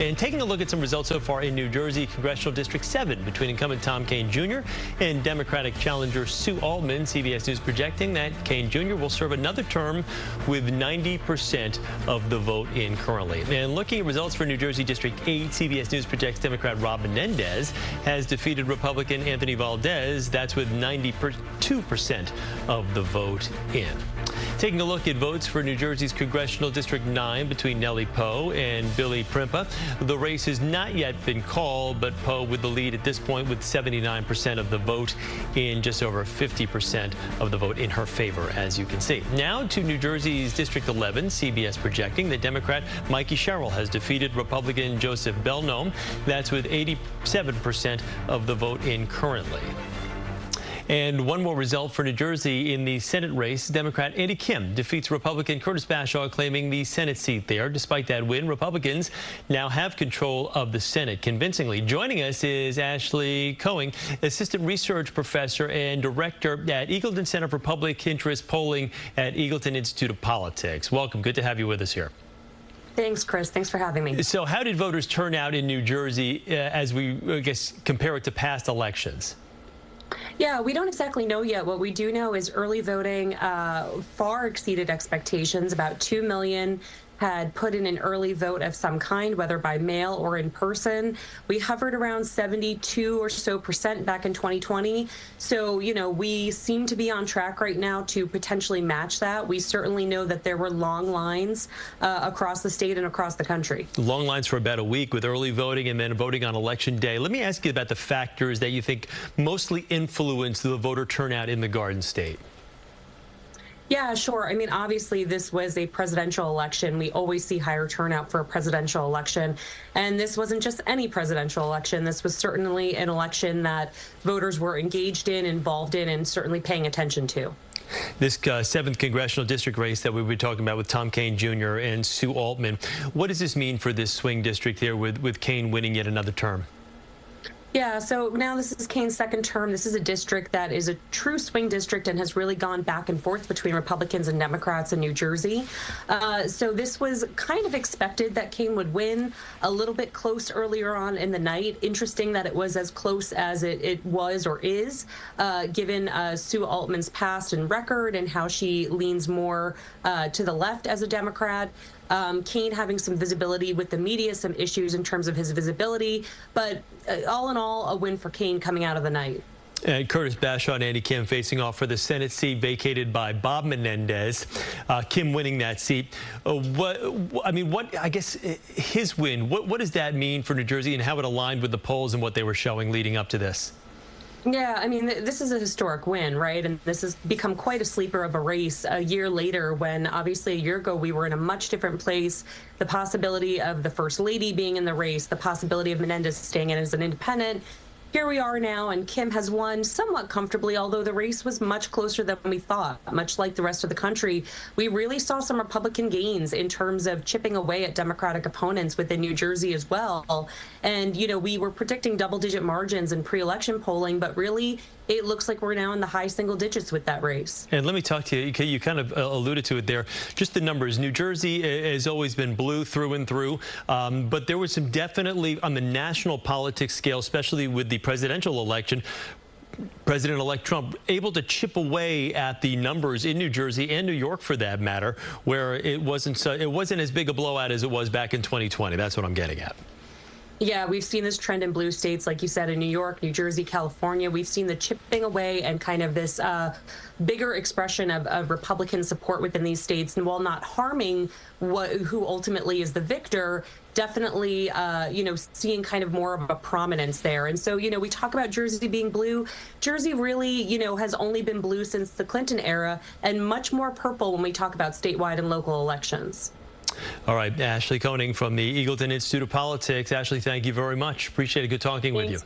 And taking a look at some results so far in New Jersey Congressional District 7 between incumbent Tom Kean Jr. and Democratic challenger Sue Altman, CBS News projecting that Kean Jr. will serve another term with 90% of the vote in currently. And looking at results for New Jersey District 8, CBS News projects Democrat Rob Menendez has defeated Republican Anthony Valdez. That's with 92% of the vote in. Taking a look at votes for New Jersey's Congressional District 9 between Nellie Poe and Billy Primpa. The race has not yet been called, but Poe with the lead at this point with 79% of the vote in, just over 50% of the vote in her favor, as you can see. Now to New Jersey's District 11, CBS projecting that Democrat Mikey Sherrill has defeated Republican Joseph Belnome. That's with 87% of the vote in currently. And one more result for New Jersey in the Senate race. Democrat Andy Kim defeats Republican Curtis Bashaw, claiming the Senate seat there. Despite that win, Republicans now have control of the Senate convincingly. Joining us is Ashley Koning, assistant research professor and director at Eagleton Center for Public Interest Polling at Eagleton Institute of Politics. Welcome. Good to have you with us here. Thanks, Chris. Thanks for having me. So how did voters turn out in New Jersey as we, I guess, compare it to past elections? Yeah, we don't exactly know yet. What we do know is early voting far exceeded expectations. About 2 million had put in an early vote of some kind, whether by mail or in person. We hovered around 72% or so back in 2020. So, you know, we seem to be on track right now to potentially match that. We certainly know that there were long lines across the state and across the country. Long lines for about a week with early voting and then voting on Election Day. Let me ask you about the factors that you think mostly influenced the voter turnout in the Garden State. Yeah, sure. I mean, obviously, this was a presidential election. We always see higher turnout for a presidential election. And this wasn't just any presidential election. This was certainly an election that voters were engaged in, involved in, and certainly paying attention to. This 7th congressional district race that we were talking about with Tom Kean Jr. and Sue Altman, what does this mean for this swing district here with Kean winning yet another term? Yeah, so now this is Kean's second term. This is a district that is a true swing district and has really gone back and forth between Republicans and Democrats in New Jersey. So this was kind of expected that Kean would win, a little bit close earlier on in the night. Interesting that it was as close as it was or is, given Sue Altman's past and record and how she leans more to the left as a Democrat. Kean having some visibility with the media, some issues in terms of his visibility, but all in all, a win for Kean coming out of the night. And Curtis Bashaw and Andy Kim facing off for the Senate seat vacated by Bob Menendez. Kim winning that seat. I guess his win, what does that mean for New Jersey and how it aligned with the polls and what they were showing leading up to this? Yeah, I mean, this is a historic win, right? And this has become quite a sleeper of a race a year later when obviously a year ago we were in a much different place. The possibility of the First Lady being in the race, the possibility of Menendez staying in as an independent. Here we are now, and Kim has won somewhat comfortably, although the race was much closer than we thought. Much like the rest of the country, we really saw some Republican gains in terms of chipping away at Democratic opponents within New Jersey as well. And, you know, we were predicting double-digit margins in pre-election polling, but really it looks like we're now in the high single digits with that race. And let me talk to you. You kind of alluded to it there. Just the numbers. New Jersey has always been blue through and through, but there was some definitely on the national politics scale, especially with the presidential election, President-elect Trump able to chip away at the numbers in New Jersey and New York, for that matter, where it wasn't as big a blowout as it was back in 2020. That's what I'm getting at. Yeah, we've seen this trend in blue states, like you said, in New York, New Jersey, California. We've seen the chipping away and kind of this bigger expression of Republican support within these states. And while not harming who ultimately is the victor, definitely, you know, seeing kind of more of a prominence there. And so, you know, we talk about Jersey being blue. Jersey really, you know, has only been blue since the Clinton era and much more purple when we talk about statewide and local elections. All right, Ashley Koning from the Eagleton Institute of Politics. Ashley, thank you very much. Appreciate it. Good talking with you.